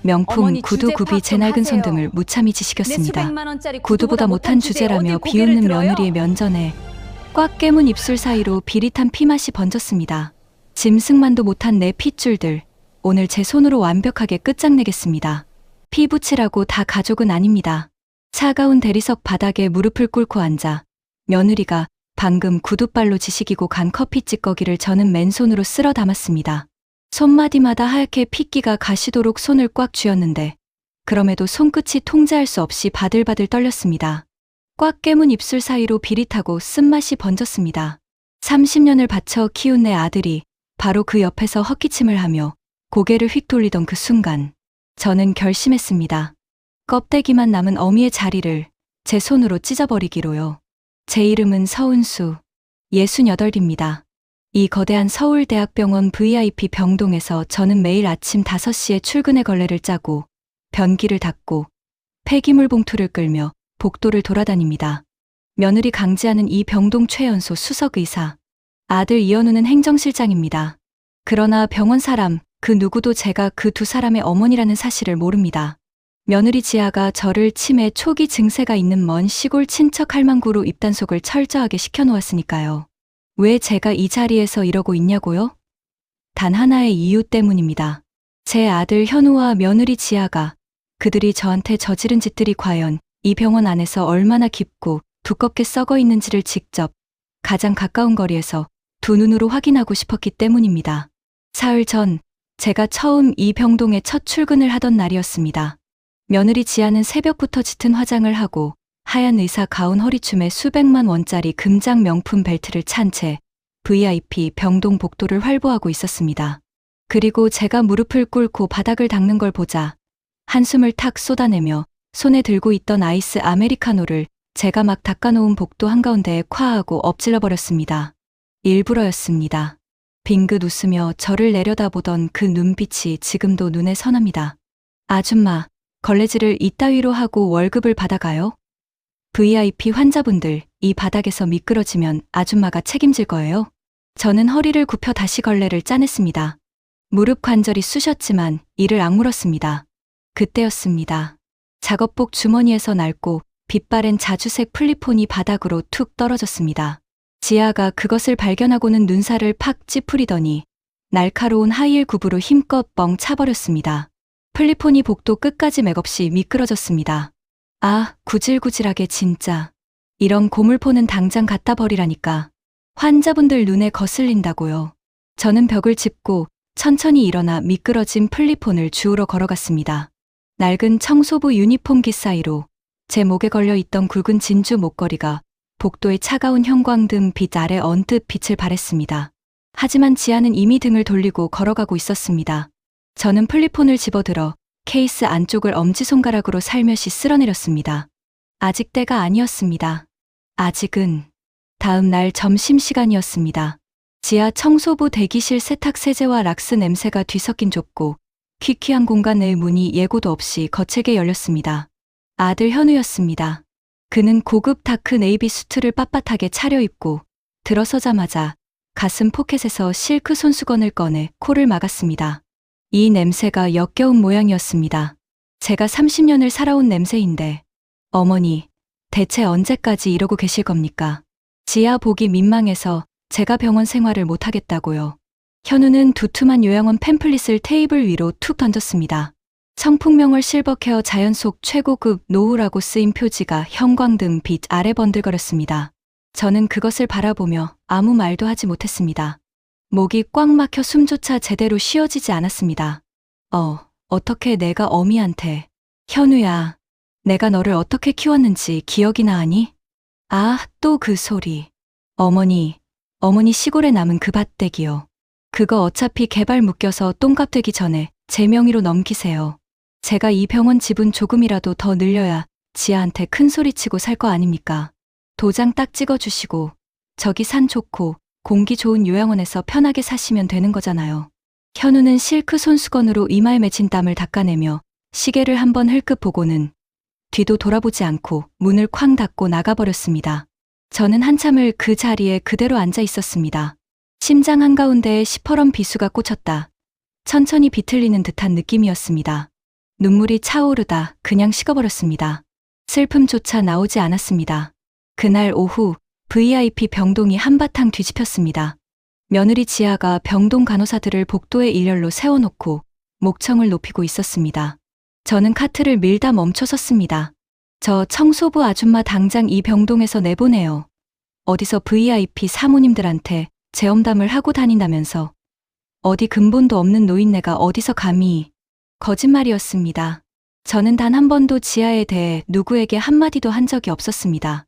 명품 어머니 구두, 주제 구비, 파악 제 좀 낡은 손 하세요. 등을 무참히 내 지식였습니다. 수백만 원짜리 구두보다 못한 주제라며 비웃는 며느리의 면전에 꽉 깨문 입술 사이로 비릿한 피맛이 번졌습니다. 짐승만도 못한 내 핏줄들, 오늘 제 손으로 완벽하게 끝장내겠습니다. 피 붙이라고 다 가족은 아닙니다. 차가운 대리석 바닥에 무릎을 꿇고 앉아 며느리가 방금 구두발로 지식이고 간 커피 찌꺼기를 저는 맨손으로 쓸어 담았습니다. 손마디마다 하얗게 핏기가 가시도록 손을 꽉 쥐었는데 그럼에도 손끝이 통제할 수 없이 바들바들 떨렸습니다. 꽉 깨문 입술 사이로 비릿하고 쓴맛이 번졌습니다. 30년을 바쳐 키운 내 아들이 바로 그 옆에서 헛기침을 하며 고개를 휙 돌리던 그 순간 저는 결심했습니다. 껍데기만 남은 어미의 자리를 제 손으로 찢어버리기로요. 제 이름은 서은수, 68입니다. 이 거대한 서울대학병원 VIP 병동에서 저는 매일 아침 5시에 출근의 걸레를 짜고 변기를 닦고 폐기물 봉투를 끌며 복도를 돌아다닙니다. 며느리 강지하는 이 병동 최연소 수석의사, 아들 이현우는 행정실장입니다. 그러나 병원 사람 그 누구도 제가 그 두 사람의 어머니라는 사실을 모릅니다. 며느리 지아가 저를 치매 초기 증세가 있는 먼 시골 친척 할망구로 입단속을 철저하게 시켜놓았으니까요. 왜 제가 이 자리에서 이러고 있냐고요? 단 하나의 이유 때문입니다. 제 아들 현우와 며느리 지아가 그들이 저한테 저지른 짓들이 과연 이 병원 안에서 얼마나 깊고 두껍게 썩어 있는지를 직접 가장 가까운 거리에서 두 눈으로 확인하고 싶었기 때문입니다. 사흘 전 제가 처음 이 병동에 첫 출근을 하던 날이었습니다. 며느리 지아는 새벽부터 짙은 화장을 하고 하얀 의사 가운 허리춤에 수백만 원짜리 금장 명품 벨트를 찬 채 VIP 병동 복도를 활보하고 있었습니다. 그리고 제가 무릎을 꿇고 바닥을 닦는 걸 보자 한숨을 탁 쏟아내며 손에 들고 있던 아이스 아메리카노를 제가 막 닦아놓은 복도 한가운데에 콱 하고 엎질러 버렸습니다. 일부러였습니다. 빙긋 웃으며 저를 내려다보던 그 눈빛이 지금도 눈에 선합니다. 아줌마, 걸레질을 이따위로 하고 월급을 받아가요? VIP 환자분들, 이 바닥에서 미끄러지면 아줌마가 책임질 거예요? 저는 허리를 굽혀 다시 걸레를 짜냈습니다. 무릎 관절이 쑤셨지만 이를 악물었습니다. 그때였습니다. 작업복 주머니에서 낡고 빛바랜 자주색 플리폰이 바닥으로 툭 떨어졌습니다. 지아가 그것을 발견하고는 눈살을 팍 찌푸리더니 날카로운 하이힐 굽으로 힘껏 뻥 차버렸습니다. 플리폰이 복도 끝까지 맥없이 미끄러졌습니다. 아, 구질구질하게 진짜. 이런 고물포는 당장 갖다 버리라니까. 환자분들 눈에 거슬린다고요. 저는 벽을 짚고 천천히 일어나 미끄러진 플리폰을 주우러 걸어갔습니다. 낡은 청소부 유니폼기 사이로 제 목에 걸려 있던 굵은 진주 목걸이가 복도의 차가운 형광등 빛 아래 언뜻 빛을 발했습니다. 하지만 지아는 이미 등을 돌리고 걸어가고 있었습니다. 저는 플리폰을 집어들어 케이스 안쪽을 엄지손가락으로 살며시 쓸어내렸습니다. 아직 때가 아니었습니다. 아직은. 다음 날 점심시간이었습니다. 지하 청소부 대기실 세탁 세제와 락스 냄새가 뒤섞인 좁고 퀴퀴한 공간 내의 문이 예고도 없이 거칠게 열렸습니다. 아들 현우였습니다. 그는 고급 다크 네이비 수트를 빳빳하게 차려입고 들어서자마자 가슴 포켓에서 실크 손수건을 꺼내 코를 막았습니다. 이 냄새가 역겨운 모양이었습니다. 제가 30년을 살아온 냄새인데 어머니, 대체 언제까지 이러고 계실 겁니까? 지아 보기 민망해서 제가 병원 생활을 못하겠다고요. 현우는 두툼한 요양원 팸플릿을 테이블 위로 툭 던졌습니다. 청풍명월 실버케어 자연 속 최고급 노후라고 쓰인 표지가 형광등 빛 아래 번들거렸습니다. 저는 그것을 바라보며 아무 말도 하지 못했습니다. 목이 꽉 막혀 숨조차 제대로 쉬어지지 않았습니다. 어떻게 내가 어미한테, 현우야, 내가 너를 어떻게 키웠는지 기억이나 하니? 아, 또 그 소리. 어머니 시골에 남은 그 밭대기요. 그거 어차피 개발 묶여서 똥값 되기 전에 제 명의로 넘기세요. 제가 이 병원 지분 조금이라도 더 늘려야 지아한테 큰 소리치고 살 거 아닙니까? 도장 딱 찍어주시고 저기 산 좋고 공기 좋은 요양원에서 편하게 사시면 되는 거잖아요. 현우는 실크 손수건으로 이마에 맺힌 땀을 닦아내며 시계를 한번 흘끗 보고는 뒤도 돌아보지 않고 문을 쾅 닫고 나가버렸습니다. 저는 한참을 그 자리에 그대로 앉아 있었습니다. 심장 한가운데에 시퍼런 비수가 꽂혔다. 천천히 비틀리는 듯한 느낌이었습니다. 눈물이 차오르다 그냥 식어버렸습니다. 슬픔조차 나오지 않았습니다. 그날 오후 VIP 병동이 한바탕 뒤집혔습니다. 며느리 지아가 병동 간호사들을 복도에 일렬로 세워놓고 목청을 높이고 있었습니다. 저는 카트를 밀다 멈춰섰습니다. 저 청소부 아줌마 당장 이 병동에서 내보내요. 어디서 VIP 사모님들한테 재험담을 하고 다닌다면서. 어디 근본도 없는 노인네가 어디서 감히. 거짓말이었습니다. 저는 단 한 번도 지아에 대해 누구에게 한마디도 한 적이 없었습니다.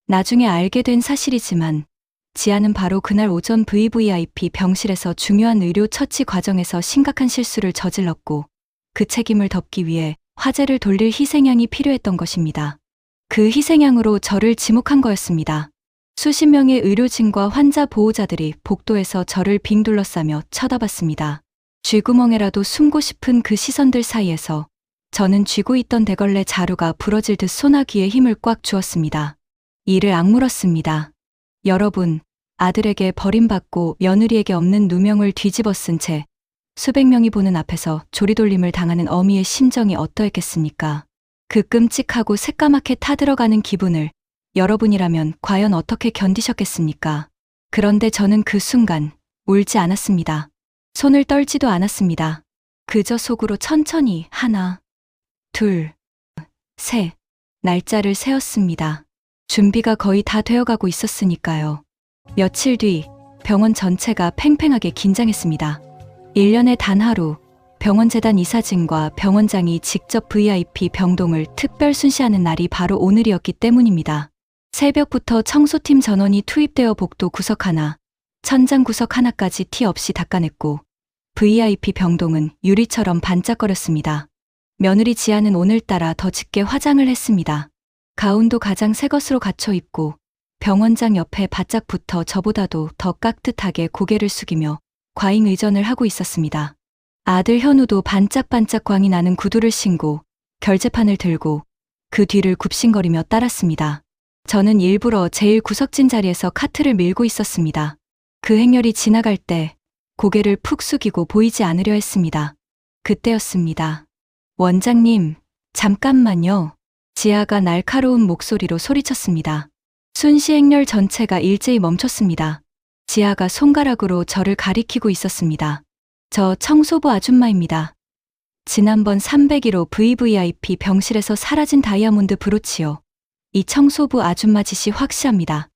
나중에 알게 된 사실이지만 지아는 바로 그날 오전 VVIP 병실에서 중요한 의료 처치 과정에서 심각한 실수를 저질렀고 그 책임을 덮기 위해 화제를 돌릴 희생양이 필요했던 것입니다. 그 희생양으로 저를 지목한 거였습니다. 수십 명의 의료진과 환자 보호자들이 복도에서 저를 빙 둘러싸며 쳐다봤습니다. 쥐구멍에라도 숨고 싶은 그 시선들 사이에서 저는 쥐고 있던 대걸레 자루가 부러질 듯 소나귀에 힘을 꽉 주었습니다. 이를 악물었습니다. 여러분, 아들에게 버림받고 며느리에게 없는 누명을 뒤집어 쓴 채 수백 명이 보는 앞에서 조리돌림을 당하는 어미의 심정이 어떠했겠습니까? 그 끔찍하고 새까맣게 타들어가는 기분을 여러분이라면 과연 어떻게 견디셨겠습니까? 그런데 저는 그 순간 울지 않았습니다. 손을 떨지도 않았습니다. 그저 속으로 천천히 하나, 둘, 셋, 날짜를 세었습니다. 준비가 거의 다 되어가고 있었으니까요. 며칠 뒤 병원 전체가 팽팽하게 긴장했습니다. 1년에 단 하루 병원재단 이사진과 병원장이 직접 VIP 병동을 특별 순시하는 날이 바로 오늘이었기 때문입니다. 새벽부터 청소팀 전원이 투입되어 복도 구석 하나, 천장 구석 하나까지 티 없이 닦아냈고 VIP 병동은 유리처럼 반짝거렸습니다. 며느리 지아는 오늘따라 더 짙게 화장을 했습니다. 가운도 가장 새 것으로 갖춰 입고 병원장 옆에 바짝 붙어 저보다도 더 깍듯하게 고개를 숙이며 과잉 의전을 하고 있었습니다. 아들 현우도 반짝반짝 광이 나는 구두를 신고 결제판을 들고 그 뒤를 굽신거리며 따랐습니다. 저는 일부러 제일 구석진 자리에서 카트를 밀고 있었습니다. 그 행렬이 지나갈 때 고개를 푹 숙이고 보이지 않으려 했습니다. 그때였습니다. 원장님, 잠깐만요. 지아가 날카로운 목소리로 소리쳤습니다. 순시 행렬 전체가 일제히 멈췄습니다. 지아가 손가락으로 저를 가리키고 있었습니다. 저 청소부 아줌마입니다. 지난번 301호 VVIP 병실에서 사라진 다이아몬드 브로치요. 이 청소부 아줌마 짓이 확실합니다.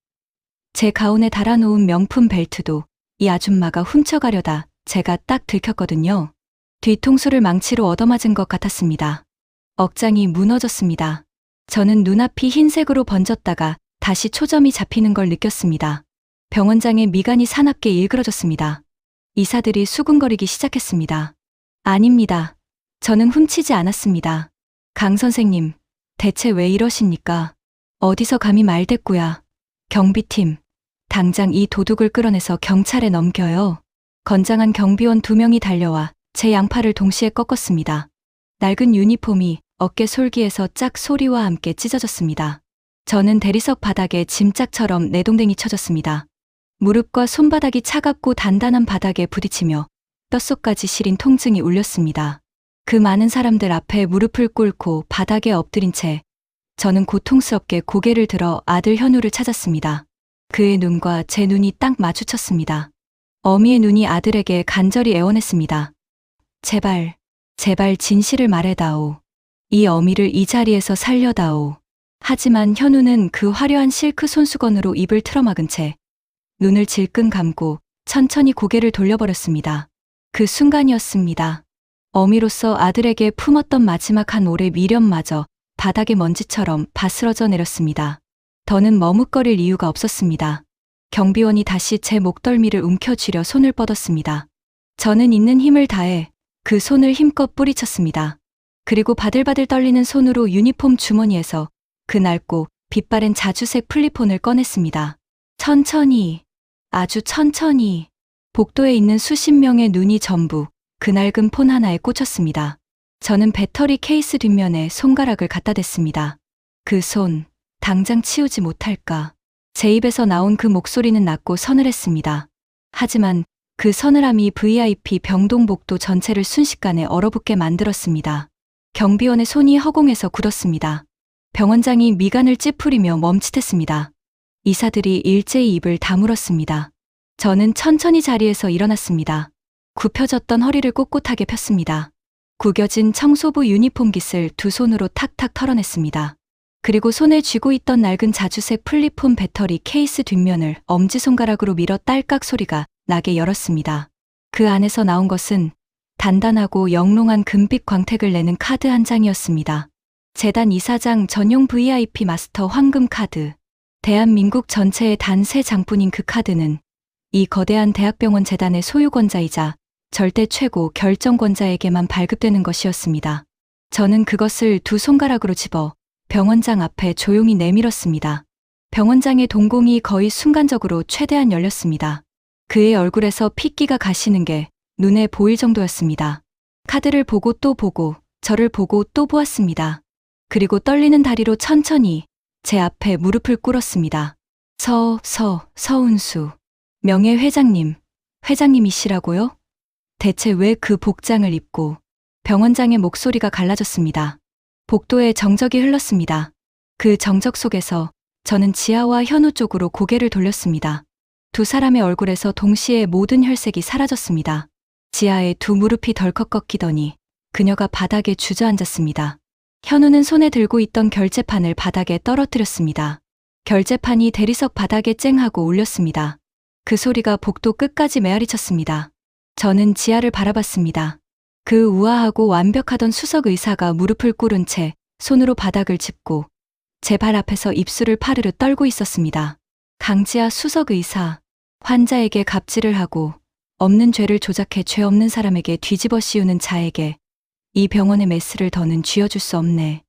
제 가운에 달아놓은 명품 벨트도 이 아줌마가 훔쳐가려다 제가 딱 들켰거든요. 뒤통수를 망치로 얻어맞은 것 같았습니다. 억장이 무너졌습니다. 저는 눈앞이 흰색으로 번졌다가 다시 초점이 잡히는 걸 느꼈습니다. 병원장의 미간이 사납게 일그러졌습니다. 이사들이 수군거리기 시작했습니다. 아닙니다. 저는 훔치지 않았습니다. 강 선생님, 대체 왜 이러십니까? 어디서 감히 말대꾸야. 경비팀, 당장 이 도둑을 끌어내서 경찰에 넘겨요. 건장한 경비원 2명이 달려와 제 양팔을 동시에 꺾었습니다. 낡은 유니폼이 어깨 솔기에서 짝 소리와 함께 찢어졌습니다. 저는 대리석 바닥에 짐짝처럼 내동댕이 쳐졌습니다. 무릎과 손바닥이 차갑고 단단한 바닥에 부딪히며 뼛속까지 시린 통증이 울렸습니다. 그 많은 사람들 앞에 무릎을 꿇고 바닥에 엎드린 채 저는 고통스럽게 고개를 들어 아들 현우를 찾았습니다. 그의 눈과 제 눈이 딱 마주쳤습니다. 어미의 눈이 아들에게 간절히 애원했습니다. 제발, 제발 진실을 말해다오. 이 어미를 이 자리에서 살려다오. 하지만 현우는 그 화려한 실크 손수건으로 입을 틀어막은 채 눈을 질끈 감고 천천히 고개를 돌려버렸습니다. 그 순간이었습니다. 어미로서 아들에게 품었던 마지막 한 올의 미련마저 바닥의 먼지처럼 바스러져 내렸습니다. 더는 머뭇거릴 이유가 없었습니다. 경비원이 다시 제 목덜미를 움켜쥐려 손을 뻗었습니다. 저는 있는 힘을 다해 그 손을 힘껏 뿌리쳤습니다. 그리고 바들바들 떨리는 손으로 유니폼 주머니에서 그 낡고 빛바랜 자주색 플리폰을 꺼냈습니다. 천천히, 아주 천천히 복도에 있는 수십 명의 눈이 전부 그 낡은 폰 하나에 꽂혔습니다. 저는 배터리 케이스 뒷면에 손가락을 갖다 댔습니다. 그 손, 당장 치우지 못할까. 제 입에서 나온 그 목소리는 낮고 서늘했습니다. 하지만 그 서늘함이 VIP 병동복도 전체를 순식간에 얼어붙게 만들었습니다. 경비원의 손이 허공에서 굳었습니다. 병원장이 미간을 찌푸리며 멈칫했습니다. 의사들이 일제히 입을 다물었습니다. 저는 천천히 자리에서 일어났습니다. 굽혀졌던 허리를 꼿꼿하게 폈습니다. 구겨진 청소부 유니폼 깃을 두 손으로 탁탁 털어냈습니다. 그리고 손에 쥐고 있던 낡은 자주색 플립폰 배터리 케이스 뒷면을 엄지손가락으로 밀어 딸깍 소리가 나게 열었습니다. 그 안에서 나온 것은 단단하고 영롱한 금빛 광택을 내는 카드 한 장이었습니다. 재단 이사장 전용 VIP 마스터 황금 카드. 대한민국 전체에 단 3장뿐인 그 카드는 이 거대한 대학병원 재단의 소유권자이자 절대 최고 결정권자에게만 발급되는 것이었습니다. 저는 그것을 두 손가락으로 집어 병원장 앞에 조용히 내밀었습니다. 병원장의 동공이 거의 순간적으로 최대한 열렸습니다. 그의 얼굴에서 핏기가 가시는 게 눈에 보일 정도였습니다. 카드를 보고 또 보고 저를 보고 또 보았습니다. 그리고 떨리는 다리로 천천히 제 앞에 무릎을 꿇었습니다. 서운수. 명예회장님, 회장님이시라고요? 대체 왜 그 복장을 입고? 병원장의 목소리가 갈라졌습니다. 복도에 정적이 흘렀습니다. 그 정적 속에서 저는 지아와 현우 쪽으로 고개를 돌렸습니다. 두 사람의 얼굴에서 동시에 모든 혈색이 사라졌습니다. 지아의 두 무릎이 덜컥 꺾이더니 그녀가 바닥에 주저앉았습니다. 현우는 손에 들고 있던 결제판을 바닥에 떨어뜨렸습니다. 결제판이 대리석 바닥에 쨍하고 울렸습니다. 그 소리가 복도 끝까지 메아리쳤습니다. 저는 지아를 바라봤습니다. 그 우아하고 완벽하던 수석 의사가 무릎을 꿇은 채 손으로 바닥을 짚고 제 발 앞에서 입술을 파르르 떨고 있었습니다. 강지아 수석 의사, 환자에게 갑질을 하고 없는 죄를 조작해 죄 없는 사람에게 뒤집어 씌우는 자에게 이 병원의 메스를 더는 쥐어줄 수 없네.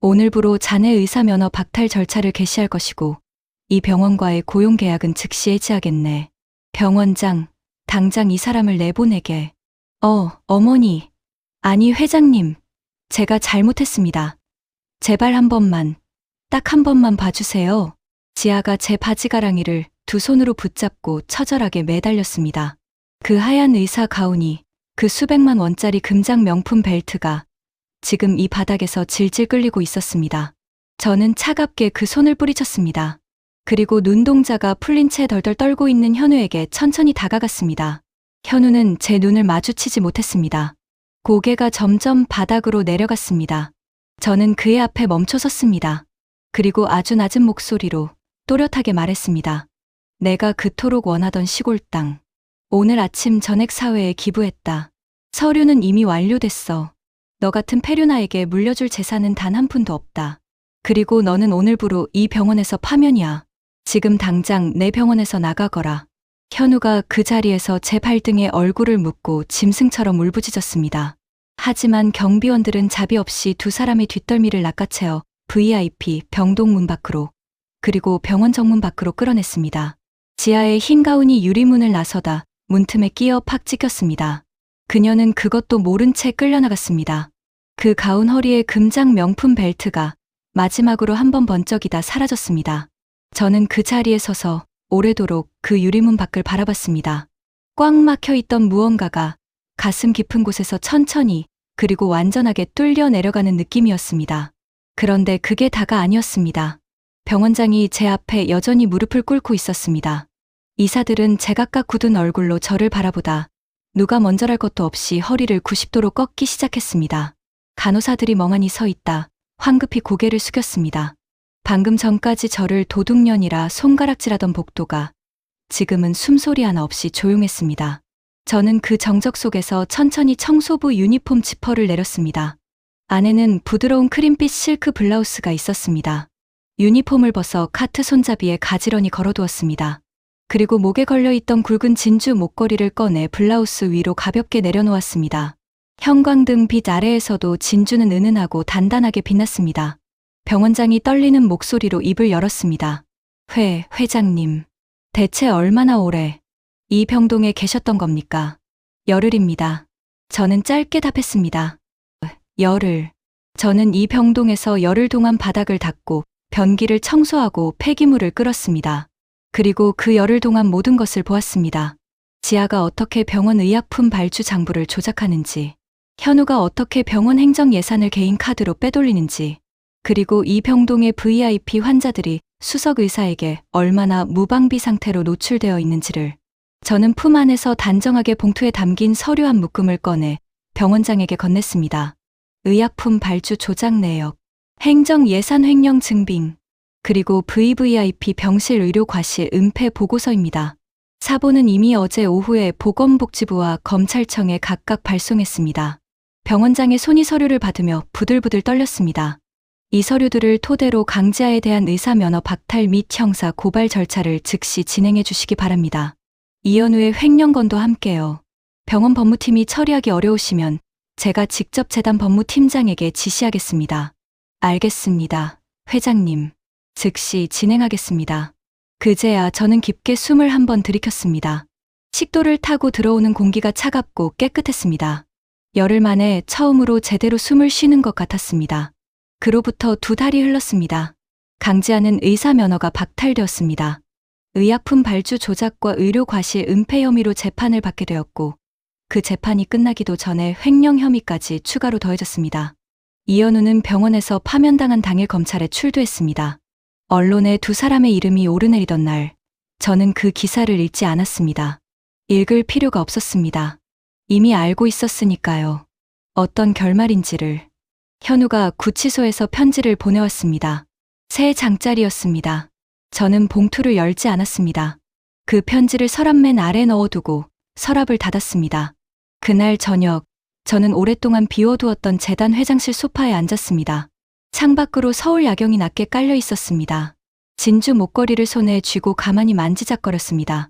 오늘부로 자네 의사 면허 박탈 절차를 개시할 것이고 이 병원과의 고용 계약은 즉시 해지하겠네. 병원장, 당장 이 사람을 내보내게. 어머니. 아니 회장님, 제가 잘못했습니다. 제발 한 번만, 딱 한 번만 봐주세요. 지아가 제 바지가랑이를 두 손으로 붙잡고 처절하게 매달렸습니다. 그 하얀 의사 가운이, 그 수백만 원짜리 금장 명품 벨트가 지금 이 바닥에서 질질 끌리고 있었습니다. 저는 차갑게 그 손을 뿌리쳤습니다. 그리고 눈동자가 풀린 채 덜덜 떨고 있는 현우에게 천천히 다가갔습니다. 현우는 제 눈을 마주치지 못했습니다. 고개가 점점 바닥으로 내려갔습니다. 저는 그의 앞에 멈춰 섰습니다. 그리고 아주 낮은 목소리로 또렷하게 말했습니다. 내가 그토록 원하던 시골 땅. 오늘 아침 전액사회에 기부했다. 서류는 이미 완료됐어. 너 같은 페류나에게 물려줄 재산은 단 한 푼도 없다. 그리고 너는 오늘부로 이 병원에서 파면이야. 지금 당장 내 병원에서 나가거라. 현우가 그 자리에서 제 발등에 얼굴을 묻고 짐승처럼 울부짖었습니다. 하지만 경비원들은 자비 없이 두 사람의 뒷덜미를 낚아채어 VIP 병동문 밖으로 그리고 병원 정문 밖으로 끌어냈습니다. 지아의 흰 가운이 유리문을 나서다 문틈에 끼어 팍 찍혔습니다. 그녀는 그것도 모른 채 끌려나갔습니다. 그 가운 허리에 금장 명품 벨트가 마지막으로 한 번 번쩍이다 사라졌습니다. 저는 그 자리에 서서 오래도록 그 유리문 밖을 바라봤습니다. 꽉 막혀 있던 무언가가 가슴 깊은 곳에서 천천히 그리고 완전하게 뚫려 내려가는 느낌이었습니다. 그런데 그게 다가 아니었습니다. 병원장이 제 앞에 여전히 무릎을 꿇고 있었습니다. 의사들은 제각각 굳은 얼굴로 저를 바라보다 누가 먼저랄 것도 없이 허리를 90도로 꺾기 시작했습니다. 간호사들이 멍하니 서 있다 황급히 고개를 숙였습니다. 방금 전까지 저를 도둑년이라 손가락질하던 복도가 지금은 숨소리 하나 없이 조용했습니다. 저는 그 정적 속에서 천천히 청소부 유니폼 지퍼를 내렸습니다. 안에는 부드러운 크림빛 실크 블라우스가 있었습니다. 유니폼을 벗어 카트 손잡이에 가지런히 걸어두었습니다. 그리고 목에 걸려있던 굵은 진주 목걸이를 꺼내 블라우스 위로 가볍게 내려놓았습니다. 형광등 빛 아래에서도 진주는 은은하고 단단하게 빛났습니다. 병원장이 떨리는 목소리로 입을 열었습니다. 회장님. 대체 얼마나 오래 이 병동에 계셨던 겁니까? 열흘입니다. 저는 짧게 답했습니다. 열흘. 저는 이 병동에서 열흘 동안 바닥을 닦고 변기를 청소하고 폐기물을 끌었습니다. 그리고 그 열흘 동안 모든 것을 보았습니다. 지아가 어떻게 병원 의약품 발주 장부를 조작하는지, 현우가 어떻게 병원 행정 예산을 개인 카드로 빼돌리는지, 그리고 이병동의 VIP 환자들이 수석 의사에게 얼마나 무방비 상태로 노출되어 있는지를 저는 품 안에서 단정하게 봉투에 담긴 서류 한 묶음을 꺼내 병원장에게 건넸습니다. 의약품 발주 조작 내역, 행정 예산 횡령 증빙, 그리고 VVIP 병실 의료 과실 은폐 보고서입니다. 사본은 이미 어제 오후에 보건복지부와 검찰청에 각각 발송했습니다. 병원장의 손이 서류를 받으며 부들부들 떨렸습니다. 이 서류들을 토대로 강지아에 대한 의사 면허 박탈 및 형사 고발 절차를 즉시 진행해 주시기 바랍니다. 이현우의 횡령건도 함께요. 병원 법무팀이 처리하기 어려우시면 제가 직접 재단 법무팀장에게 지시하겠습니다. 알겠습니다, 회장님. 즉시 진행하겠습니다. 그제야 저는 깊게 숨을 한번 들이켰습니다. 식도를 타고 들어오는 공기가 차갑고 깨끗했습니다. 열흘 만에 처음으로 제대로 숨을 쉬는 것 같았습니다. 그로부터 2달이 흘렀습니다. 강지아는 의사 면허가 박탈되었습니다. 의약품 발주 조작과 의료 과실 은폐 혐의로 재판을 받게 되었고, 그 재판이 끝나기도 전에 횡령 혐의까지 추가로 더해졌습니다. 이현우는 병원에서 파면당한 당일 검찰에 출두했습니다. 언론에 2 사람의 이름이 오르내리던 날, 저는 그 기사를 읽지 않았습니다. 읽을 필요가 없었습니다. 이미 알고 있었으니까요. 어떤 결말인지를. 현우가 구치소에서 편지를 보내왔습니다. 3장짜리였습니다. 저는 봉투를 열지 않았습니다. 그 편지를 서랍맨 아래 넣어두고 서랍을 닫았습니다. 그날 저녁, 저는 오랫동안 비워두었던 재단 회장실 소파에 앉았습니다. 창밖으로 서울 야경이 낮게 깔려 있었습니다. 진주 목걸이를 손에 쥐고 가만히 만지작거렸습니다.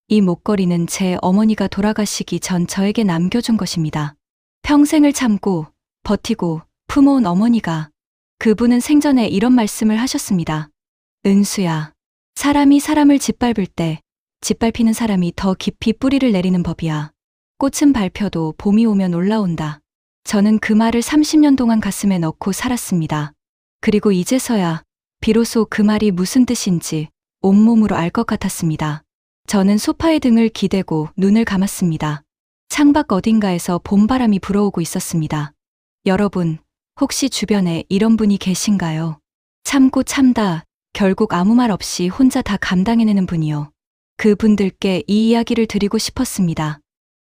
이 목걸이는 제 어머니가 돌아가시기 전 저에게 남겨준 것입니다. 평생을 참고 버티고 품어온 어머니가, 그분은 생전에 이런 말씀을 하셨습니다. 은수야, 사람이 사람을 짓밟을 때 짓밟히는 사람이 더 깊이 뿌리를 내리는 법이야. 꽃은 밟혀도 봄이 오면 올라온다. 저는 그 말을 30년 동안 가슴에 넣고 살았습니다. 그리고 이제서야 비로소 그 말이 무슨 뜻인지 온몸으로 알 것 같았습니다. 저는 소파에 등을 기대고 눈을 감았습니다. 창밖 어딘가에서 봄바람이 불어오고 있었습니다. 여러분, 혹시 주변에 이런 분이 계신가요? 참고 참다 결국 아무 말 없이 혼자 다 감당해내는 분이요. 그분들께 이 이야기를 드리고 싶었습니다.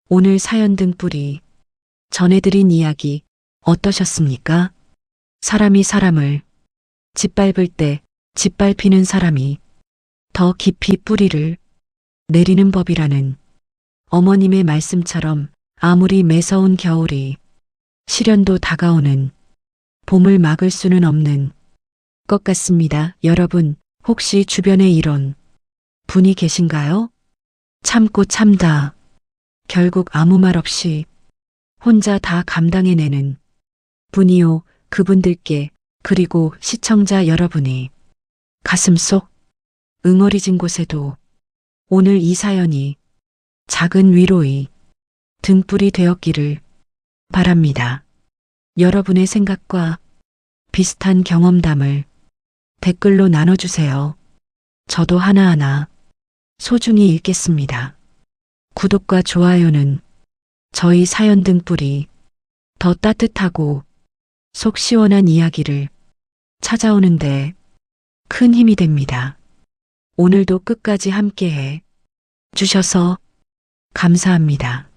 오늘 사연 등불이 전해드린 이야기 어떠셨습니까? 사람이 사람을 짓밟을 때 짓밟히는 사람이 더 깊이 뿌리를 내리는 법이라는 어머님의 말씀처럼 아무리 매서운 겨울이 시련도 다가오는 봄을 막을 수는 없는 것 같습니다. 여러분, 혹시 주변에 이런 분이 계신가요? 참고 참다 결국 아무 말 없이 혼자 다 감당해내는 분이요. 그분들께, 그리고 시청자 여러분이 가슴속 응어리진 곳에도 오늘 이 사연이 작은 위로의 등불이 되었기를 바랍니다. 여러분의 생각과 비슷한 경험담을 댓글로 나눠주세요. 저도 하나하나 소중히 읽겠습니다. 구독과 좋아요는 저희 사연 등불이 더 따뜻하고 속 시원한 이야기를 찾아오는데 큰 힘이 됩니다. 오늘도 끝까지 함께해 주셔서 감사합니다.